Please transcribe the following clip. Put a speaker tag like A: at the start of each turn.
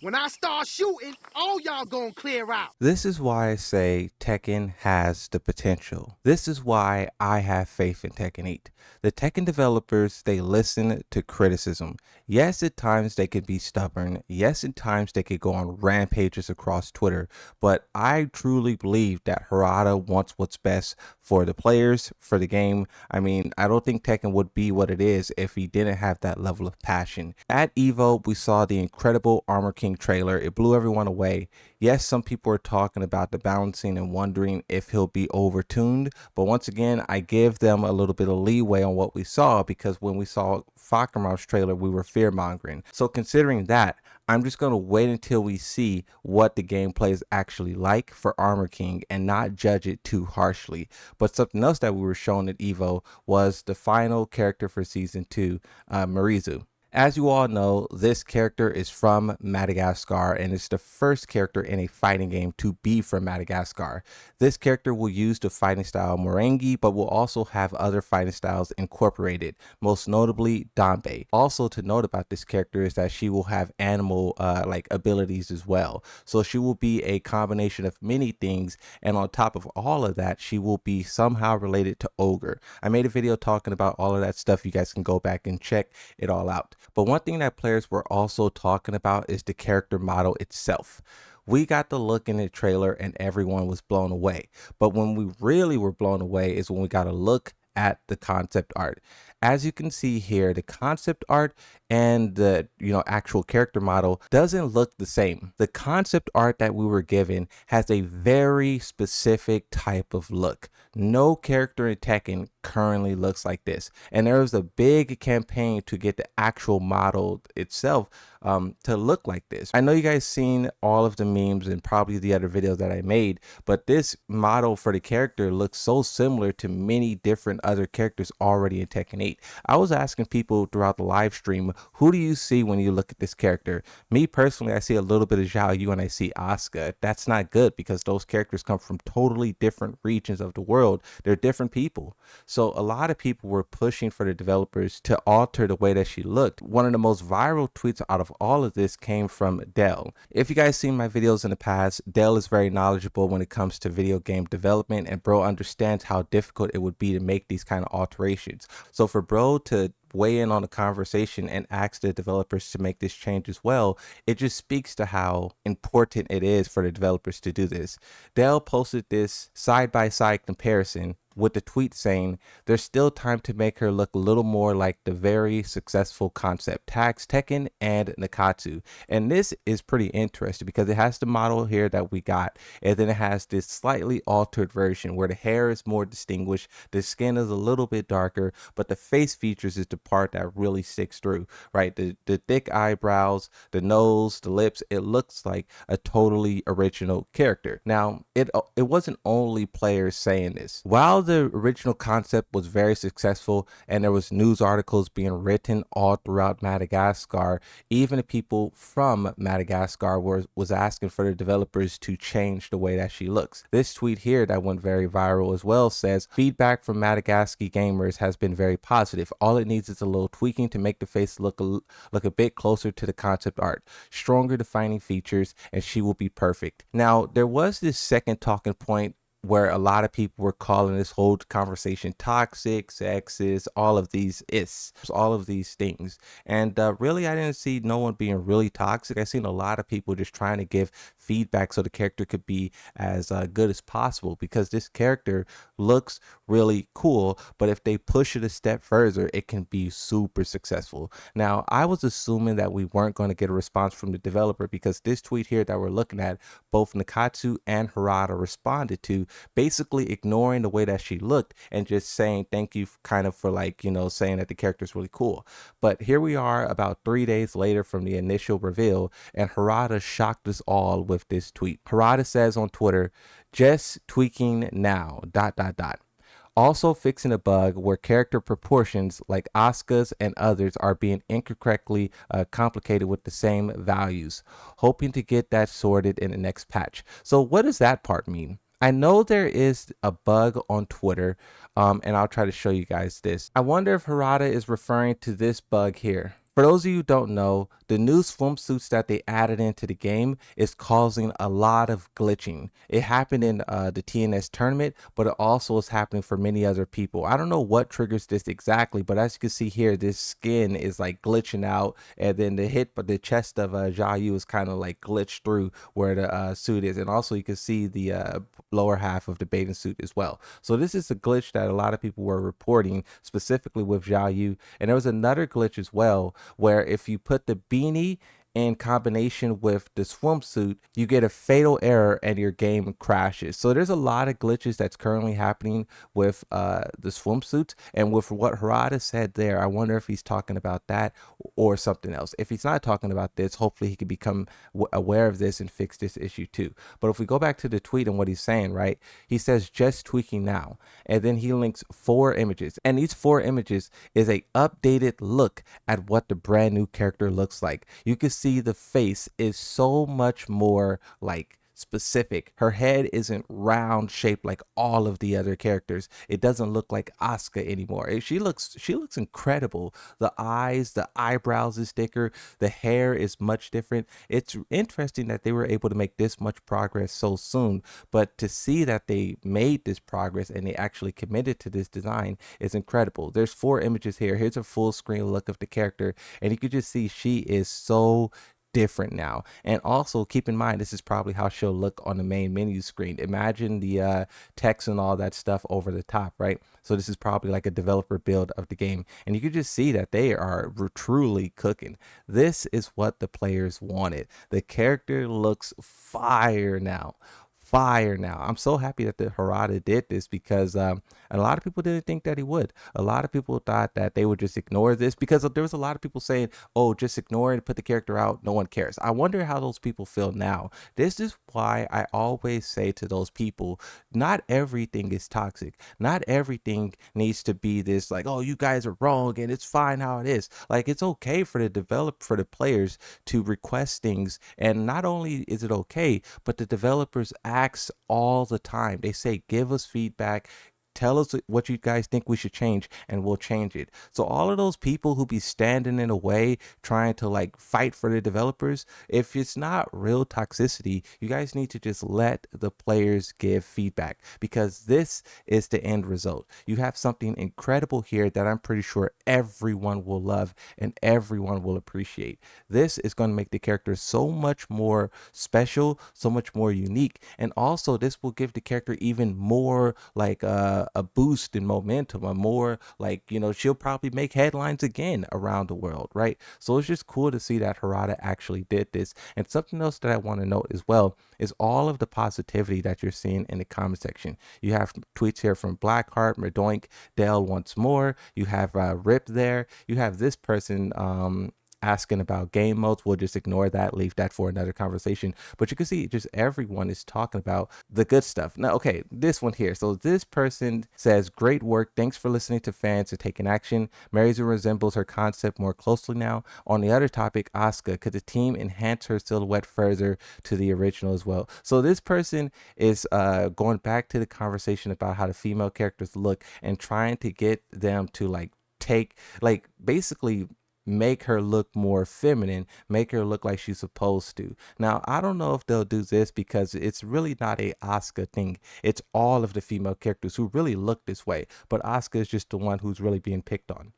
A: When I start shooting, all y'all gonna clear out.
B: This is why I say Tekken has the potential. This is why I have faith in Tekken 8. The Tekken developers, they listen to criticism. Yes, at times they could be stubborn. Yes, at times they could go on rampages across Twitter. But I truly believe that Harada wants what's best for the players, for the game. I mean, I don't think Tekken would be what it is if he didn't have that level of passion. At EVO, we saw the incredible Armor King trailer. It blew everyone away. Yes, some people are talking about the balancing and wondering if he'll be overtuned, but once again, I give them a little bit of leeway on what we saw, because when we saw Fakamau's trailer, we were fear-mongering. So considering that, I'm just going to wait until we see what the gameplay is actually like for Armor King and not judge it too harshly. But something else that we were shown at EVO was the final character for Season 2, Marizu. As you all know, this character is from Madagascar, and it's the first character in a fighting game to be from Madagascar. This character will use the fighting style Morengi, but will also have other fighting styles incorporated, most notably Dambe. Also to note about this character is that she will have animal like abilities as well. So she will be a combination of many things, and on top of all of that, she will be somehow related to Ogre. I made a video talking about all of that stuff. You guys can go back and check it all out. But one thing that players were also talking about is the character model itself. We got to look in the trailer and everyone was blown away. But when we really were blown away is when we got to look at the concept art. As you can see here, the concept art and the actual character model doesn't look the same. The concept art that we were given has a very specific type of look. No character in Tekken currently looks like this, and there was a big campaign to get the actual model itself to look like this. I know you guys seen all of the memes and probably the other videos that I made, but this model for the character looks so similar to many different other characters already in Tekken 8. I was asking people throughout the live stream, who do you see when you look at this character? Me personally, I see a little bit of Zhao Yu and I see Asuka. That's not good because those characters come from totally different regions of the world. They're different people. So a lot of people were pushing for the developers to alter the way that she looked. One of the most viral tweets out of all of this came from Dell. If you guys seen my videos in the past, Dell is very knowledgeable when it comes to video game development, and bro understands how difficult it would be to make these kind of alterations. So for bro to weigh in on the conversation and ask the developers to make this change as well, it just speaks to how important it is for the developers to do this. Dell posted this side-by-side comparison with the tweet saying, "There's still time to make her look a little more like the very successful concept tags Tekken and Nakatsu." And this is pretty interesting because it has the model here that we got, and then it has this slightly altered version where the hair is more distinguished, the skin is a little bit darker, but the face features is the part that really sticks through, right? The thick eyebrows, the nose, the lips, it looks like a totally original character. Now, it wasn't only players saying this. While the original concept was very successful and there was news articles being written all throughout Madagascar, even the people from Madagascar was asking for the developers to change the way that she looks. This tweet here that went very viral as well says, "Feedback from Madagascar gamers has been very positive. All it needs is a little tweaking to make the face look a bit closer to the concept art. Stronger defining features and she will be perfect." Now, there was this second talking point where a lot of people were calling this whole conversation toxic, sexist, all of these things. And really, I didn't see no one being really toxic. I seen a lot of people just trying to give feedback so the character could be as good as possible, because this character looks really cool, but if they push it a step further, it can be super successful. Now, I was assuming that we weren't going to get a response from the developer, because this tweet here that we're looking at, both Nakatsu and Harada responded to, basically ignoring the way that she looked and just saying thank you kind of for saying that the character is really cool. But here we are about 3 days later from the initial reveal, and Harada shocked us all with this tweet. Harada says on Twitter, "Just tweaking now, ... Also fixing a bug where character proportions like Asuka's and others are being incorrectly complicated with the same values. Hoping to get that sorted in the next patch." So what does that part mean? I know there is a bug on Twitter, and I'll try to show you guys this. I wonder if Harada is referring to this bug here. For those of you who don't know, the new swimsuits that they added into the game is causing a lot of glitching. It happened in the TNS tournament, but it also is happening for many other people. I don't know what triggers this exactly, but as you can see here, this skin is like glitching out, and then the hit, but the chest of Jia Yu is kind of like glitched through where the suit is, and also you can see the lower half of the bathing suit as well. So this is a glitch that a lot of people were reporting specifically with Jia Yu, and there was another glitch as well where if you put the beanie in combination with the swimsuit, you get a fatal error and your game crashes. So there's a lot of glitches that's currently happening with the swimsuits. And with what Harada said there, I wonder if he's talking about that or something else. If he's not talking about this, hopefully he can become aware of this and fix this issue too. But if we go back to the tweet and what he's saying, right? He says just tweaking now. And then he links 4 images. And these 4 images is a updated look at what the brand new character looks like. You can see the face is so much more like specific. Her head isn't round shaped like all of the other characters. It doesn't look like Asuka anymore. She looks incredible. The eyes, the eyebrows is thicker, the hair is much different. It's interesting that they were able to make this much progress so soon, but to see that they made this progress and they actually committed to this design is incredible. There's 4 images here. Here's a full screen look of the character, and you can just see she is so different now. And also keep in mind, this is probably how she'll look on the main menu screen. Imagine the text and all that stuff over the top, right? So this is probably like a developer build of the game, and you can just see that they are truly cooking. This is what the players wanted. The character looks fire now. Fire now. I'm so happy that the Harada did this because a lot of people didn't think that he would. A lot of people thought that they would just ignore this because there was a lot of people saying, oh, just ignore it, put the character out, no one cares. I wonder how those people feel now. This is why I always say to those people, not everything is toxic. Not everything needs to be this like, oh, you guys are wrong and it's fine how it is. Like, it's okay for the players to request things, and not only is it okay, but the developers ask all the time. They say, give us feedback, tell us what you guys think we should change, and we'll change it. So all of those people who be standing in the way trying to like fight for the developers, if it's not real toxicity, you guys need to just let the players give feedback, because this is the end result. You have something incredible here that I'm pretty sure everyone will love and everyone will appreciate. This is going to make the character so much more special, so much more unique, and also this will give the character even more like a boost in momentum, a more like, she'll probably make headlines again around the world, right? So it's just cool to see that Harada actually did this. And something else that I want to note as well is all of the positivity that you're seeing in the comment section. You have tweets here from Blackheart, Merdoink, Dell once more. You have Rip there. You have this person asking about game modes. We'll just ignore that, leave that for another conversation. But you can see just everyone is talking about the good stuff. Now, okay, this one here. So this person says, great work. Thanks for listening to fans and taking action. Miary resembles her concept more closely now. On the other topic, Asuka, could the team enhance her silhouette further to the original as well? So this person is going back to the conversation about how the female characters look and trying to get them to basically make her look more feminine, make her look like she's supposed to. Now, I don't know if they'll do this because it's really not a Asuka thing. It's all of the female characters who really look this way, but Asuka is just the one who's really being picked on.